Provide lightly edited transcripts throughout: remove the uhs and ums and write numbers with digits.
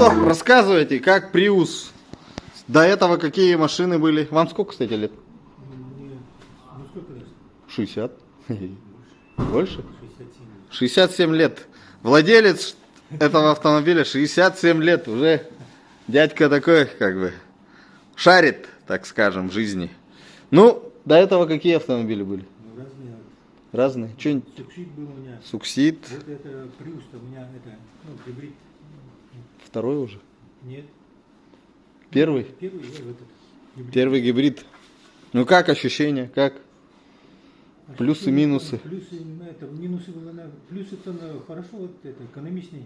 что, рассказывайте, как Prius? До этого какие машины были? Вам сколько, кстати, лет? Мне, ну сколько лет? 60. Больше? 67. 67 лет. Владелец этого автомобиля 67 лет. Уже дядька такой, как бы, шарит, так скажем, в жизни. Ну, до этого какие автомобили были? Ну, разные. Разные. Что-нибудь? Суксид был у меня. Суксид. Вот это Prius-то у меня, это, ну, гибрид. Второй уже? Нет. Первый? Первый, вот этот. Гибрид. Первый гибрид. Ну как ощущения? Как? Плюсы, минусы. Плюсы, ну, это, минусы, плюсы-то хорошо, вот это, экономичный.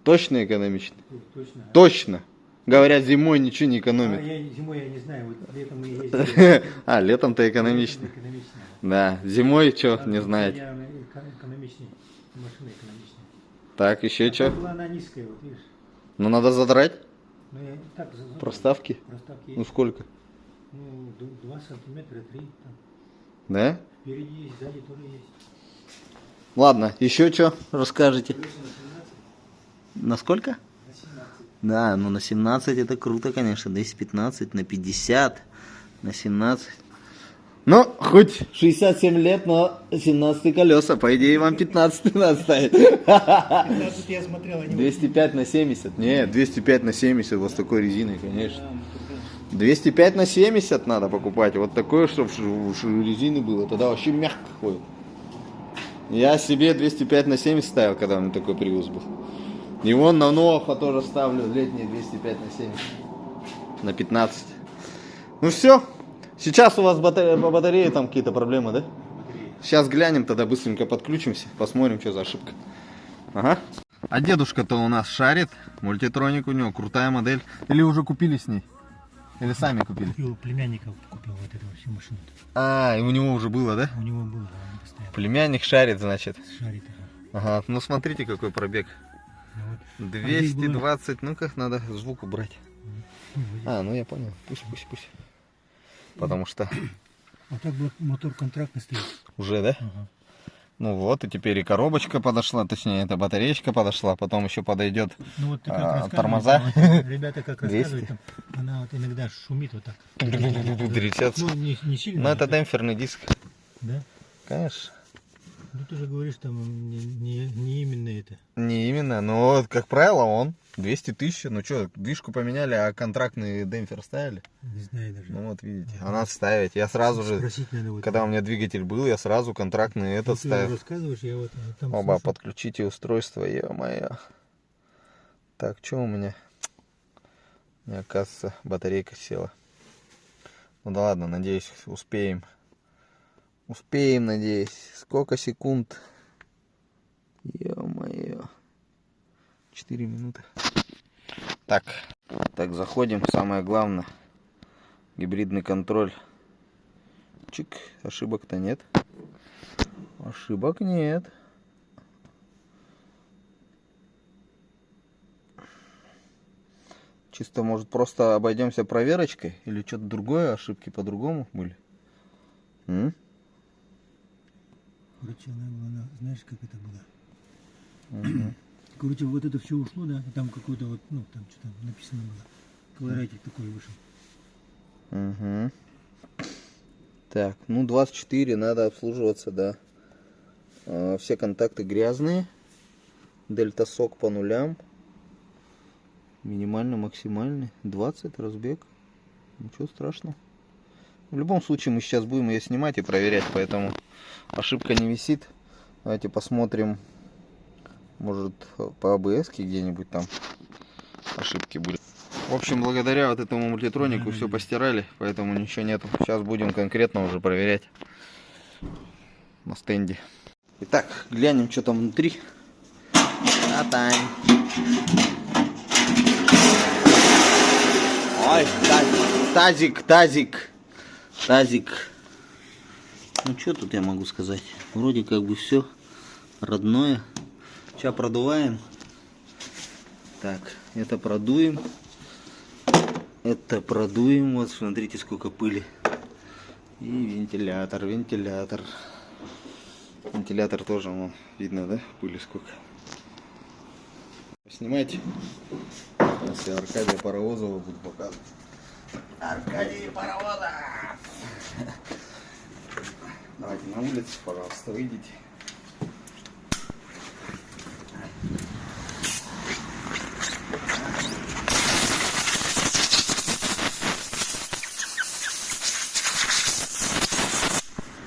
Точно экономичный? Точно. Точно. Говорят, зимой ничего не экономит. Зимой я не знаю, вот летом мы ездили. А, летом-то экономичный. Экономичный. Да, зимой что, не знаете. Экономичный. Машина экономичная. Так, еще что? Была она низкая, вот видишь. Ну надо задрать. Ну я так Проставки? Проставки Ну есть. сколько? Ну, 2 сантиметра, 3. Там. Да? Впереди есть, сзади тоже есть. Ладно, еще что расскажете? Плюсы на 17. На сколько? На 17. Да, ну на 17 это круто, конечно. 215, на 50, на 17. Ну, хоть 67 лет, но 17 колеса. По идее, вам 15 надо ставить. 15 я смотрел, они 205 на 70? Нет, 205 на 70 вот с такой резиной, конечно. 205 на 70 надо покупать. Вот такое, чтобы резины было. Тогда вообще мягко ходит. Я себе 205 на 70 ставил, когда у меня такой Prius был. И вон на Ноха тоже ставлю летние 205 на 70. На 15. Ну все. Сейчас у вас по батарее там какие-то проблемы, да? Сейчас глянем, тогда быстренько подключимся. Посмотрим, что за ошибка. Ага. А дедушка-то у нас шарит. Мультитроник у него, крутая модель. Или уже купили с ней? Или сами купили? купил племянников, купил вот эту всю машину. А, и у него уже было, да? У него было, он постоянно Племянник шарит, значит. шарит. Ага, ну смотрите, какой пробег. Ну, вот. 220, ну как надо звук убрать. Ну, А, ну я понял. Пусть. Потому что а так был мотор контрактный стоит. уже, да? Ага. Ну вот, и теперь и коробочка подошла, точнее, эта батареечка подошла, потом еще подойдет Ну вот ты как рассказываешь, тормоза. вот, ребята как 200. рассказывают, там, она вот иногда шумит вот так. Трясется. Ну не сильно. Ну это так. демпферный диск, Да? конечно. Ну ты же говоришь, там не именно это. Не именно, но вот, как правило, он 200 тысяч. Ну что, движку поменяли, а контрактный демпфер ставили? Не знаю даже. Ну вот видите, а надо ставить. Я сразу же, Спросить надо вот. когда у меня двигатель был, я сразу контрактный этот Ты ставил. рассказываешь, я вот там Оба, слышу. подключите устройство, ё-моё. Так, что у меня? Мне, оказывается, батарейка села. Ну да ладно, надеюсь, успеем. Успеем, надеюсь. Сколько секунд? Ё-моё. 4 минуты. Так, заходим. Самое главное. Гибридный контроль. Чик, ошибок-то нет. Ошибок нет. Чисто, может, просто обойдемся проверочкой? Или что-то другое? Ошибки по-другому были? Короче, она была, знаешь, как это было? Короче, вот это все ушло, да? Там какой-то вот, ну, там что-то написано было. Колоратик такой вышел. Угу. Так, ну 24, надо обслуживаться, да. Все контакты грязные. Дельта сок по нулям. Минимально, максимальный. 20 разбег. Ничего страшного. В любом случае мы сейчас будем ее снимать и проверять, поэтому ошибка не висит. Давайте посмотрим. Может по АБС где-нибудь там ошибки были. В общем, благодаря вот этому мультитронику все постирали, поэтому ничего нету. Сейчас будем конкретно уже проверять на стенде. Итак, глянем, что там внутри. Та-тань. Ой, тазик. Ну что тут я могу сказать? Вроде как бы все родное. Сейчас продуваем. Так, это продуем. Вот смотрите, сколько пыли. И вентилятор. Вентилятор тоже, видно, да? Пыли сколько. Снимайте. Сейчас я Аркадия Паровозова буду показывать. Аркадий Паровозов! Давайте на улицу, пожалуйста, выйдите.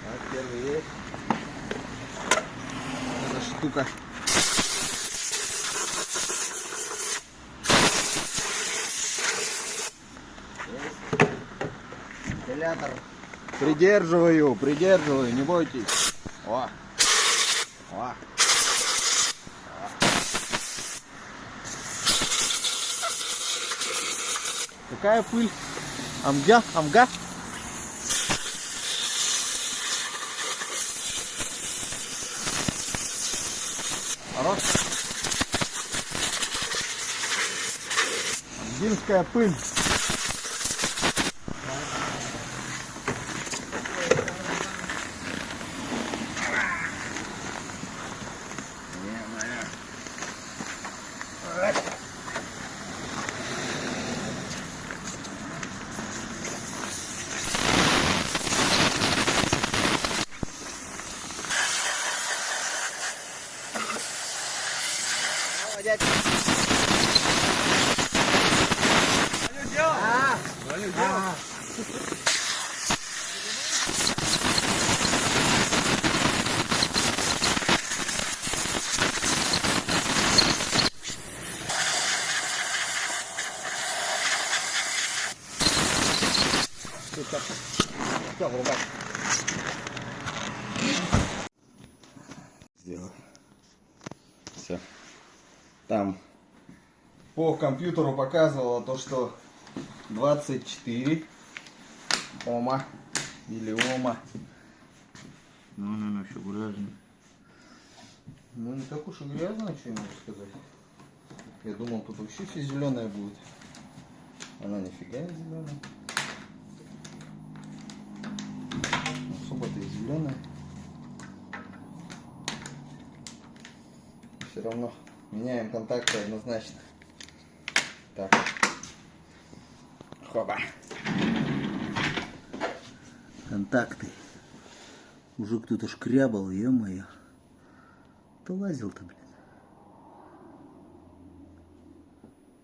Так, первый есть. Эта штука. Вентилятор. Придерживаю, не бойтесь. О. О. Какая пыль? Амга. Хорош. Амгинская пыль. Все, врубай. Сделал. Все. Там по компьютеру показывало то, что 24 Ома или Ома. Ну, еще грязно. Ну, не так уж и грязно, что я могу сказать. Я думал, тут вообще все зеленое будет. Она нифига не зеленая. Особо-то и зеленая. Все равно меняем контакты однозначно. Так. Хоба. Контакты. Уже кто-то шкрябал, ё-моё. Кто лазил-то, блин?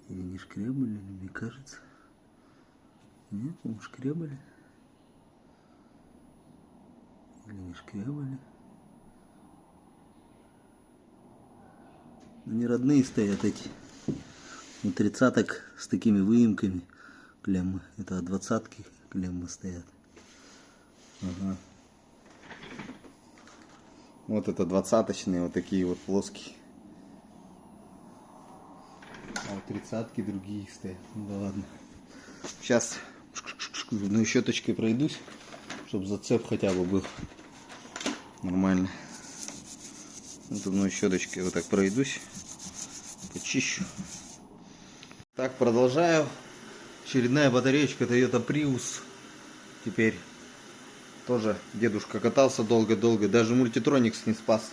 Или не шкрябали, или мне кажется. Нет, мы шкрябали. Или не шкрябали. Они родные стоят эти. У 30-ок с такими выемками клеммы. Это от 20-ки клеммы стоят. Ага. Вот это 20-очные, вот такие вот плоские. А у 30-ки другие стоят. Ну да ладно. Сейчас одной щеточкой пройдусь, чтобы зацеп хотя бы был нормально. Вот одной щеточкой вот так пройдусь, почищу. Так, продолжаю. Очередная батареечка Toyota Prius. Теперь тоже дедушка катался долго-долго. Даже Multitronics не спас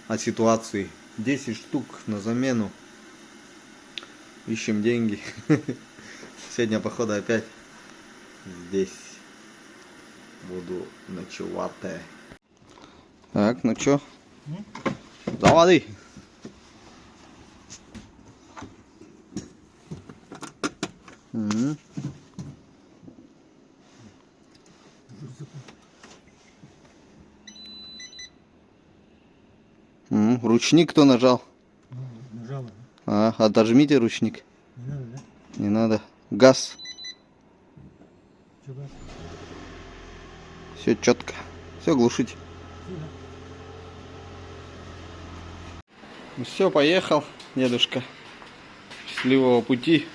от ситуации. 10 штук на замену. Ищем деньги. Сегодня, походу, опять здесь буду ночевать. Так, ну чё? Заводи! Угу. Ручник кто нажал? Нажала. А, отожмите ручник. Не надо, да? Не надо. Газ. Чё, газ? Все четко. Все, глушить. Ну все, поехал, дедушка. Счастливого пути.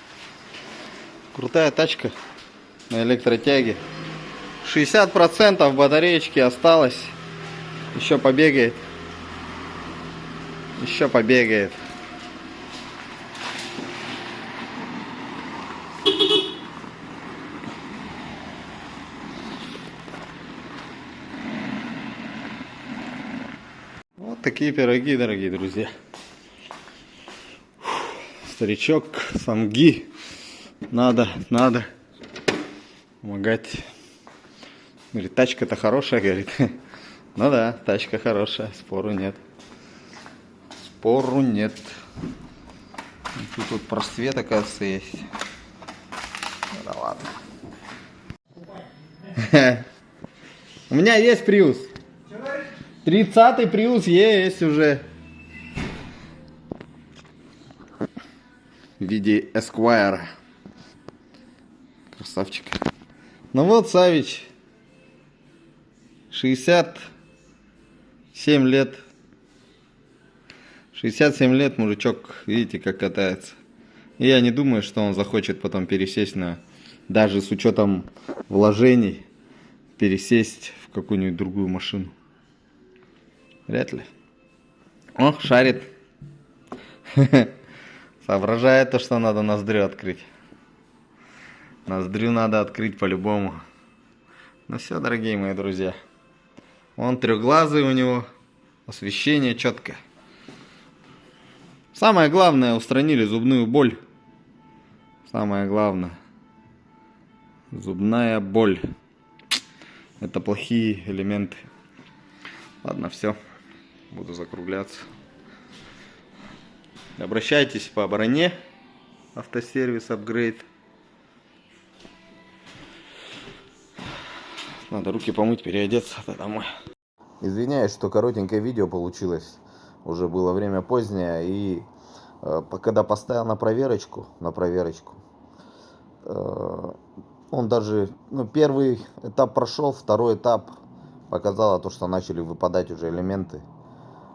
Крутая тачка на электротяге. 60% батареечки осталось. Еще побегает. Еще побегает. Вот такие пироги, дорогие друзья. Старичок, Самги. Надо помогать. Говорит, тачка-то хорошая, говорит. Ну да, тачка хорошая, спору нет. Спору нет. Тут вот просвет, оказывается, есть. Да ладно. У меня есть Prius. 30-й Prius есть уже. В виде Esquire. Красавчик. Ну вот, Савич. 67 лет. 67 лет мужичок, видите, как катается. И я не думаю, что он захочет потом пересесть на, даже с учетом вложений, пересесть в какую-нибудь другую машину. Вряд ли. О, шарит. Соображает то, что надо ноздрю открыть. Ноздрю надо открыть по-любому. Ну все, дорогие мои друзья. Он трехглазый у него. Освещение четкое. Самое главное, устранили зубную боль. Самое главное. Зубная боль. Это плохие элементы. Ладно, все. Буду закругляться. Обращайтесь по броне. Автосервис апгрейд. Надо руки помыть, переодеться домой. Извиняюсь, что коротенькое видео получилось. Уже было время позднее. И когда поставил на проверочку, он даже, первый этап прошел, второй этап показало то, что начали выпадать уже элементы.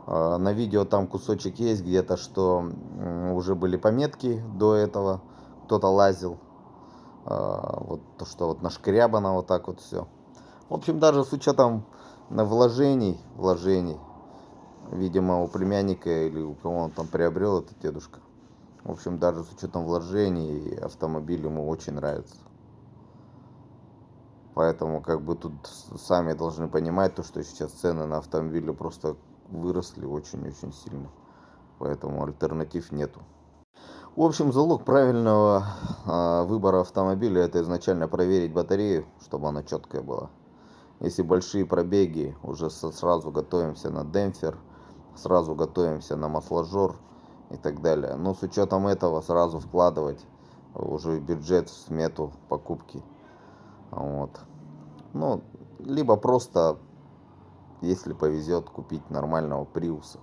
На видео там кусочек есть где-то, что уже были пометки до этого, кто-то лазил. Вот то, что вот нашкрябано вот так вот все. В общем, даже с учетом вложений, видимо, у племянника или у кого он там приобрел этот дедушка. В общем, даже с учетом вложений автомобиль ему очень нравится. Поэтому как бы тут сами должны понимать то, что сейчас цены на автомобили просто выросли очень-очень сильно. Поэтому альтернатив нету. В общем, залог правильного выбора автомобиля — это изначально проверить батарею, чтобы она четкая была. Если большие пробеги, уже сразу готовимся на демпфер, сразу готовимся на масложор и так далее. Но с учетом этого сразу вкладывать уже бюджет в смету покупки. Вот. Ну, либо просто, если повезет, купить нормального Приуса.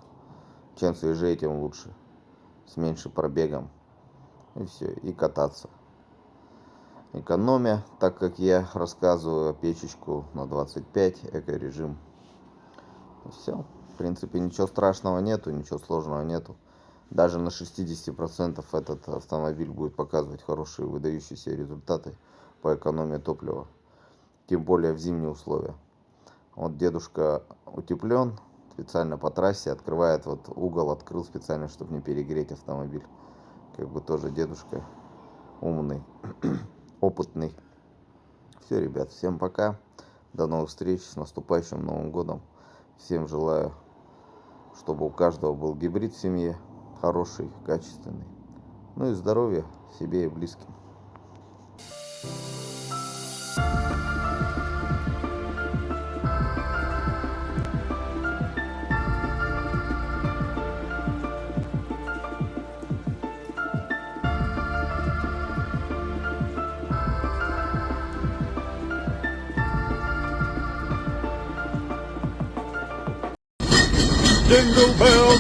Чем свежее, тем лучше. С меньшим пробегом. И все, и кататься. Экономия, так как я рассказываю, печечку на 25, эко-режим. Все, в принципе, ничего страшного нету, ничего сложного нету. Даже на 60% этот автомобиль будет показывать хорошие выдающиеся результаты по экономии топлива. Тем более в зимние условия. Вот дедушка утеплен, специально по трассе открывает, вот угол открыл специально, чтобы не перегреть автомобиль. Как бы тоже дедушка умный, опытный. Все, ребят, всем пока. До новых встреч, с наступающим Новым годом. Всем желаю, чтобы у каждого был гибрид в семье, хороший, качественный. Ну и здоровья себе и близким.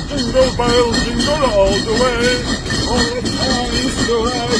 Jingle bells, jingle all the way. All the time is the way.